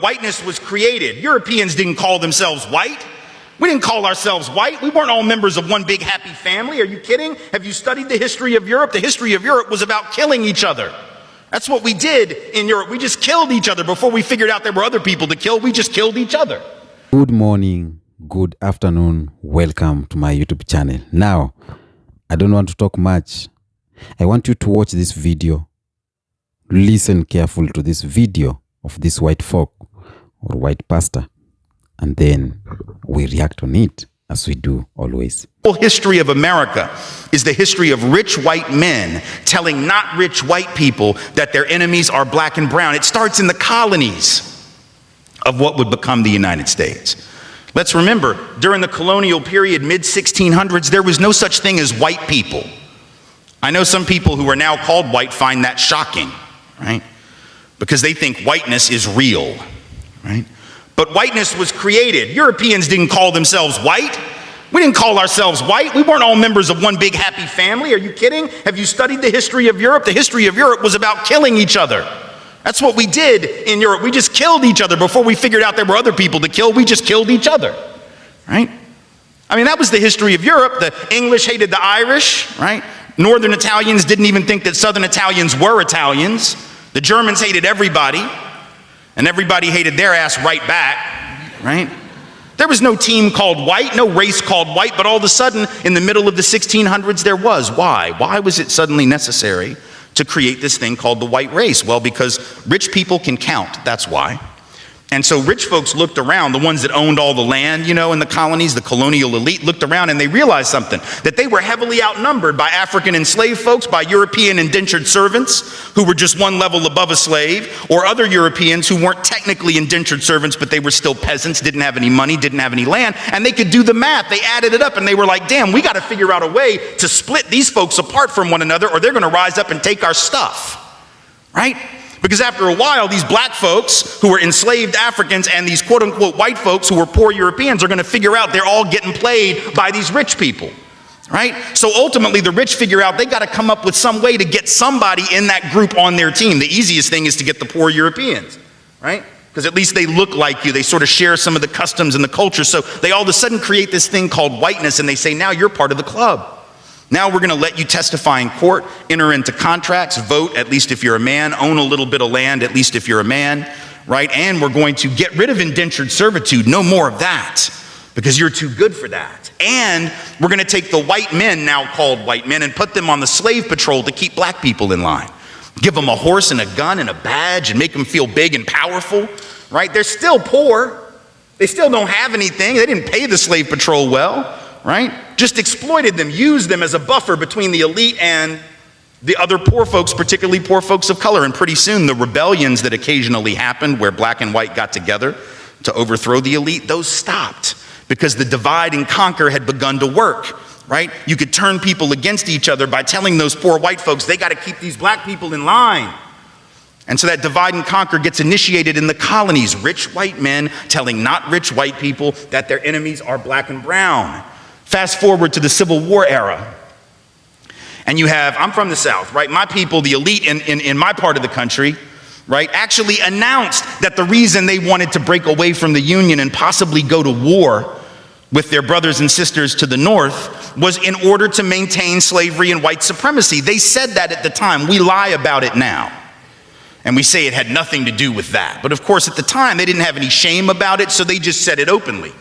whiteness was created. Europeans didn't call themselves white. We didn't call ourselves white. We weren't all members of one big happy family. Are you kidding? Have you studied the history of Europe? The history of Europe was about killing each other. That's what we did in Europe. We just killed each other before we figured out there were other people to kill. We just killed each other. Good morning, good afternoon. Welcome to my YouTube channel. Now, I don't want to talk much. I want you to watch this video. Listen careful to this video of this white folk or white pastor, and then we react on it as we do always. The whole history of America is the history of rich white men telling not rich white people that their enemies are black and brown. It starts in the colonies of what would become the United States. Let's remember, during the colonial period, mid-1600s, there was no such thing as white people. I know some people who are now called white find that shocking, right? Because they think whiteness is real, right? But whiteness was created. Europeans didn't call themselves white. We didn't call ourselves white. We weren't all members of one big happy family. Are you kidding? Have you studied the history of Europe? The history of Europe was about killing each other. That's what we did in Europe. We just killed each other before we figured out there were other people to kill. We just killed each other, right? I mean, that was the history of Europe. The English hated the Irish, right? Northern Italians didn't even think that Southern Italians were Italians. The Germans hated everybody, and everybody hated their ass right back, right? There was no team called white, no race called white, but all of a sudden, in the middle of the 1600s, there was. Why? Why was it suddenly necessary to create this thing called the white race? Well, because rich people can count, that's why. And so rich folks looked around, the ones that owned all the land, you know, in the colonies, the colonial elite looked around and they realized something, that they were heavily outnumbered by African enslaved folks, by European indentured servants who were just one level above a slave, or other Europeans who weren't technically indentured servants, but they were still peasants, didn't have any money, didn't have any land, and they could do the math. They added it up and they were like, damn, we got to figure out a way to split these folks apart from one another or they're going to rise up and take our stuff, right? Because after a while, these black folks who were enslaved Africans and these quote unquote white folks who were poor Europeans are going to figure out they're all getting played by these rich people, right? So ultimately the rich figure out they got to come up with some way to get somebody in that group on their team. The easiest thing is to get the poor Europeans, right? Because at least they look like you. They sort of share some of the customs and the culture. So they all of a sudden create this thing called whiteness and they say, now you're part of the club. Now we're going to let you testify in court, enter into contracts, vote, at least if you're a man, own a little bit of land, at least if you're a man, right? And we're going to get rid of indentured servitude, no more of that, because you're too good for that. And we're going to take the white men, now called white men, and put them on the slave patrol to keep black people in line. Give them a horse and a gun and a badge and make them feel big and powerful, right? They're still poor. They still don't have anything. They didn't pay the slave patrol well, right? Just exploited them, used them as a buffer between the elite and the other poor folks, particularly poor folks of color. And pretty soon the rebellions that occasionally happened where black and white got together to overthrow the elite, those stopped because the divide and conquer had begun to work, right? You could turn people against each other by telling those poor white folks, they got to keep these black people in line. And so that divide and conquer gets initiated in the colonies, rich white men telling not rich white people that their enemies are black and brown. Fast forward to the Civil War era, and you have, I'm from the South, right? My people, the elite in my part of the country, right, actually announced that the reason they wanted to break away from the Union and possibly go to war with their brothers and sisters to the North was in order to maintain slavery and white supremacy. They said that at the time. We lie about it now. And we say it had nothing to do with that. But of course, at the time, they didn't have any shame about it, so they just said it openly.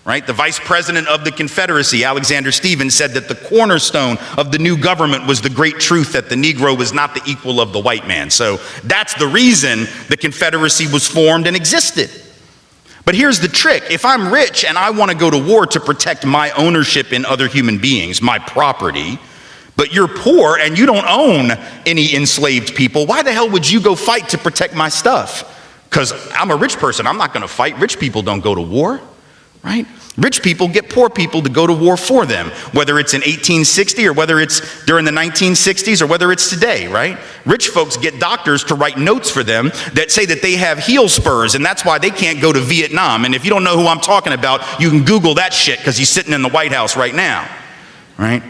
Right? The vice president of the Confederacy, Alexander Stephens, said that the cornerstone of the new government was the great truth that the Negro was not the equal of the white man. So that's the reason the Confederacy was formed and existed. But here's the trick. If I'm rich and I want to go to war to protect my ownership in other human beings, my property, but you're poor and you don't own any enslaved people, why the hell would you go fight to protect my stuff? Because I'm a rich person. I'm not going to fight. Rich people don't go to war. Right? Rich people get poor people to go to war for them, whether it's in 1860 or whether it's during the 1960s or whether it's today, right? Rich folks get doctors to write notes for them that say that they have heel spurs and that's why they can't go to Vietnam. And if you don't know who I'm talking about, you can Google that shit because he's sitting in the White House right now, right?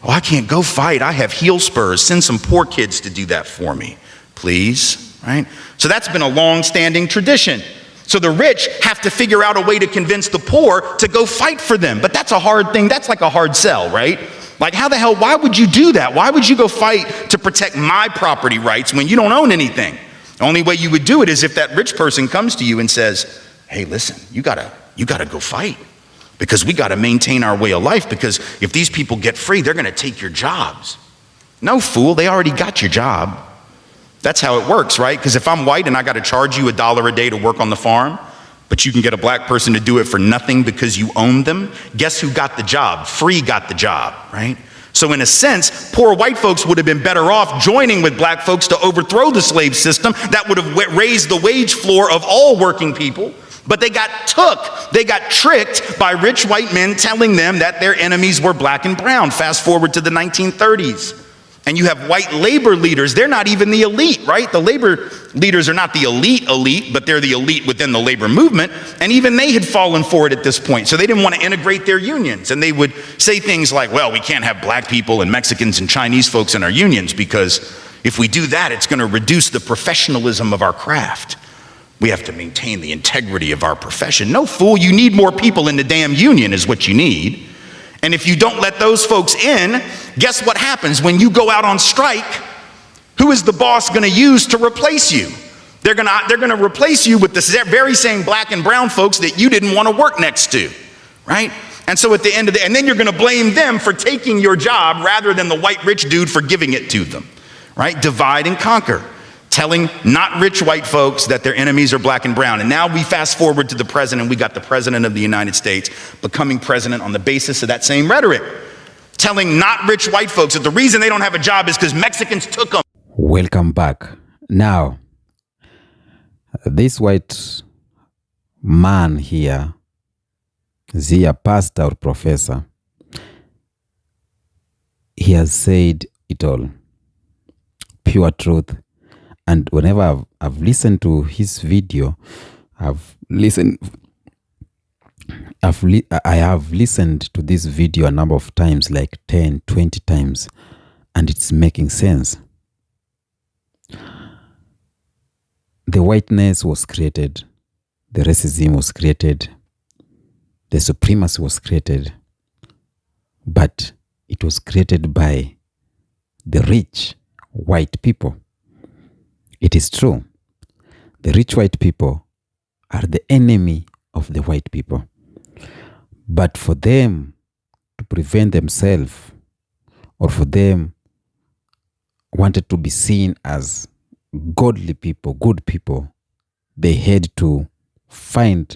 Oh, I can't go fight. I have heel spurs. Send some poor kids to do that for me, please, right? So that's been a long-standing tradition. So the rich have to figure out a way to convince the poor to go fight for them. But that's a hard thing. That's like a hard sell, right? Like, how the hell, why would you do that? Why would you go fight to protect my property rights when you don't own anything? The only way you would do it is if that rich person comes to you and says, hey, listen, you gotta go fight, because we gotta maintain our way of life, because if these people get free, they're gonna take your jobs. No, fool, they already got your job. That's how it works, right? Because if I'm white and I gotta charge you $1 a day to work on the farm, but you can get a black person to do it for nothing because you own them, guess who got the job? Free got the job, right? So in a sense, poor white folks would have been better off joining with black folks to overthrow the slave system. That would have raised the wage floor of all working people. But they got tricked by rich white men telling them that their enemies were black and brown. Fast forward to the 1930s. And you have white labor leaders. They're not even the elite, right? The labor leaders are not the elite, but they're the elite within the labor movement. And even they had fallen for it at this point. So they didn't want to integrate their unions. And they would say things like, well, we can't have black people and Mexicans and Chinese folks in our unions, because if we do that, it's going to reduce the professionalism of our craft. We have to maintain the integrity of our profession. No, fool, you need more people in the damn union is what you need. And if you don't let those folks in, guess what happens when you go out on strike? Who is the boss going to use to replace you? They're going to replace you with the very same black and brown folks that you didn't want to work next to, right? And so at the end of and then you're going to blame them for taking your job rather than the white rich dude for giving it to them, right? Divide and conquer. Telling not rich white folks that their enemies are black and brown. And now we fast forward to the president. We got the president of the United States becoming president on the basis of that same rhetoric. Telling not rich white folks that the reason they don't have a job is because Mexicans took them. Welcome back. Now, this white man here, is he a pastor or professor? He has said it all. Pure truth. And whenever I've listened to his video, I have listened to this video a number of times, like 10, 20 times, and it's making sense. The whiteness was created, the racism was created, the supremacy was created, but it was created by the rich white people. It is true. The rich white people are the enemy of the white people. But for them to prevent themselves, or for them wanted to be seen as godly people, good people, they had to find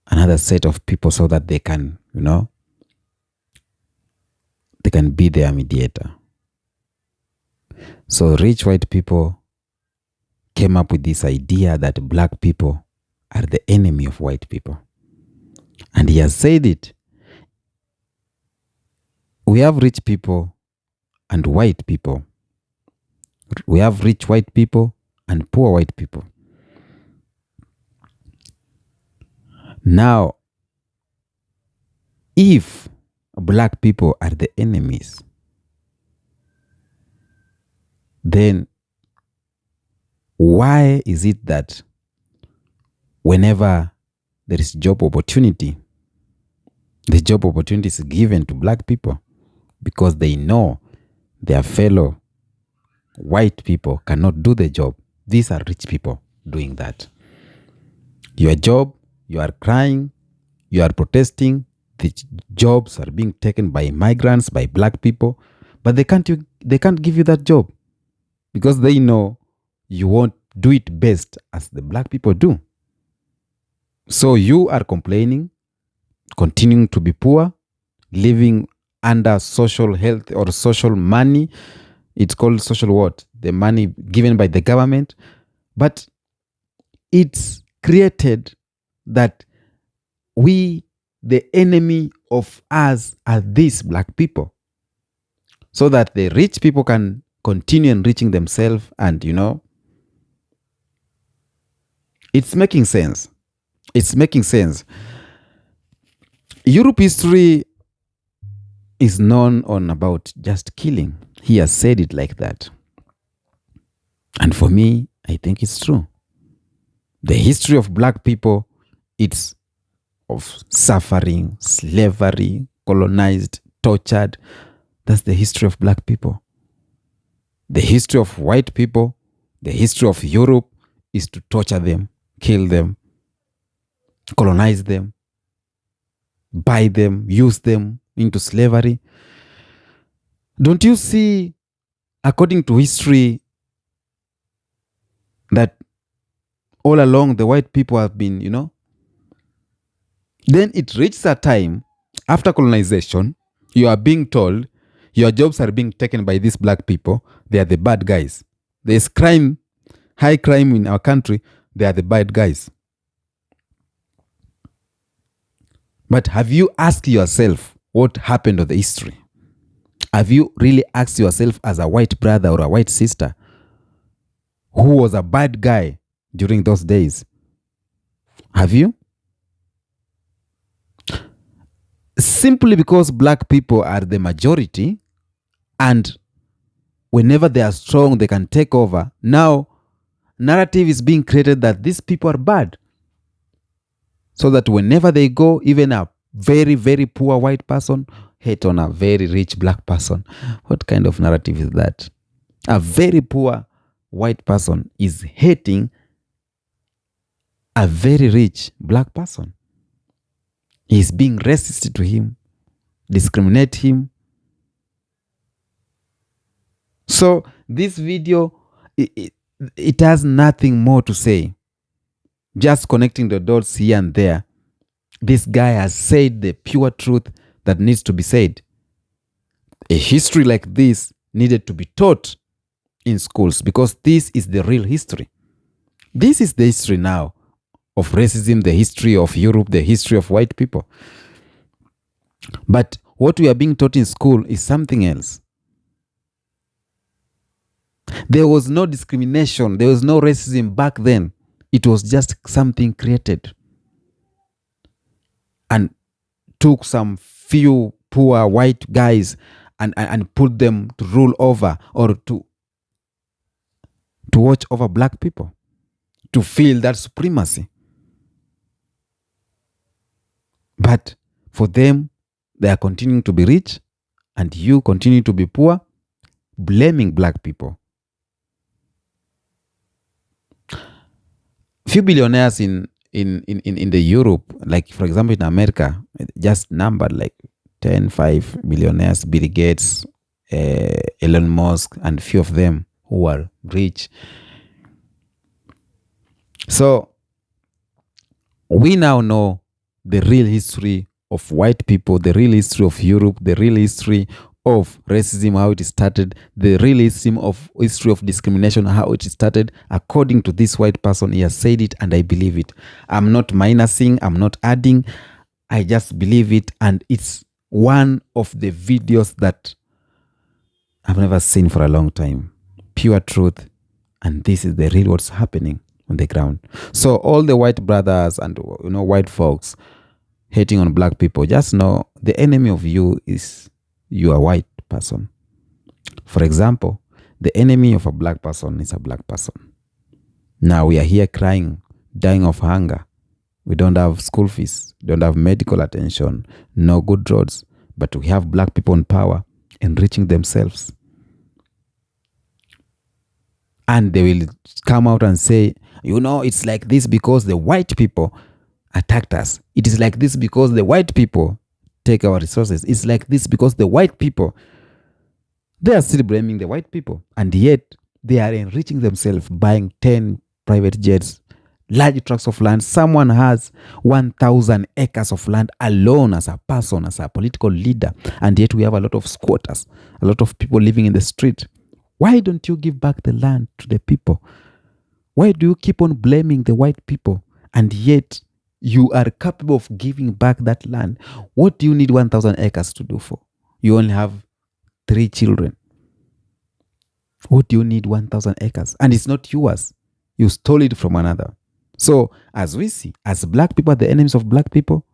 another set of people so that they can, they can be their mediator. So rich white people came up with this idea that black people are the enemy of white people. And he has said it. We have rich people and white people. We have rich white people and poor white people. Now, if black people are the enemies, then why is it that whenever there is job opportunity, the job opportunity is given to black people? Because they know their fellow white people cannot do the job. These are rich people doing that. Your job, you are crying, you are protesting, the jobs are being taken by migrants, by black people, but they can't give you that job. Because they know you won't do it best as the black people do. So you are complaining, continuing to be poor, living under social health or social money. It's called social what? The money given by the government. But it's created that we, the enemy of us, are these black people. So that the rich people can continue enriching themselves, and it's making sense. It's making sense. Europe history is known on about just killing. He has said it like that. And for me, I think it's true. The history of black people, it's of suffering, slavery, colonized, tortured. That's the history of black people. The history of white people, the history of Europe is to torture them, kill them, colonize them, buy them, use them into slavery. Don't you see, according to history, that all along the white people have been, then it reaches a time after colonization, you are being told your jobs are being taken by these black people. They are the bad guys. There's crime, high crime in our country. They are the bad guys. But have you asked yourself what happened to the history? Have you really asked yourself as a white brother or a white sister who was a bad guy during those days? Have you? Simply because black people are the majority, and whenever they are strong, they can take over. Now, narrative is being created that these people are bad. So that whenever they go, even a very, very poor white person hate on a very rich black person. What kind of narrative is that? A very poor white person is hating a very rich black person. He's being racist to him, discriminate him. So this video, it has nothing more to say. Just connecting the dots here and there. This guy has said the pure truth that needs to be said. A history like this needed to be taught in schools because this is the real history. This is the history now of racism, the history of Europe, the history of white people. But what we are being taught in school is something else. There was no discrimination. There was no racism back then. It was just something created and took some few poor white guys and put them to rule over or to watch over black people, to feel that supremacy. But for them, they are continuing to be rich and you continue to be poor, blaming black people. Few billionaires in the Europe, like for example in America, just numbered like 5 billionaires, Bill Gates, Elon Musk, and few of them who are rich. So we now know the real history of white people, the real history of Europe, the real history of racism, how it started, the real history of discrimination, how it started. According to this white person, he has said it and I believe it. I'm not minusing, I'm not adding, I just believe it, and it's one of the videos that I've never seen for a long time. Pure truth, and this is the real what's happening on the ground. So all the white brothers and white folks hating on black people, just know the enemy of you is you are a white person. For example, the enemy of a black person is a black person. Now we are here crying, dying of hunger. We don't have school fees, don't have medical attention, no good roads, but we have black people in power enriching themselves. And they will come out and say, it's like this because the white people attacked us. It is like this because the white people take our resources. It's like this because the white people, they are still blaming the white people. And yet they are enriching themselves, buying 10 private jets, large tracts of land. Someone has 1,000 acres of land alone as a person, as a political leader. And yet we have a lot of squatters, a lot of people living in the street. Why don't you give back the land to the people? Why do you keep on blaming the white people? And yet you are capable of giving back that land. What do you need 1,000 acres to do for? You only have 3 children. What do you need 1,000 acres? And it's not yours. You stole it from another. So as we see, as black people are the enemies of black people,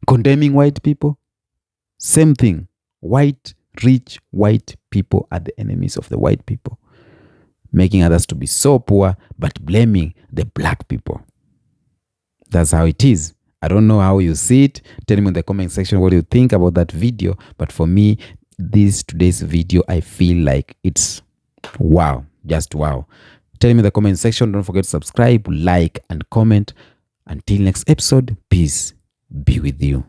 condemning white people, same thing. Rich white people are the enemies of the white people. making others to be so poor, but blaming the black people. That's how it is. I don't know how you see it. Tell me in the comment section what you think about that video. But for me, today's video, I feel like it's wow, just wow. Tell me in the comment section. Don't forget to subscribe, like, and comment. Until next episode, peace be with you.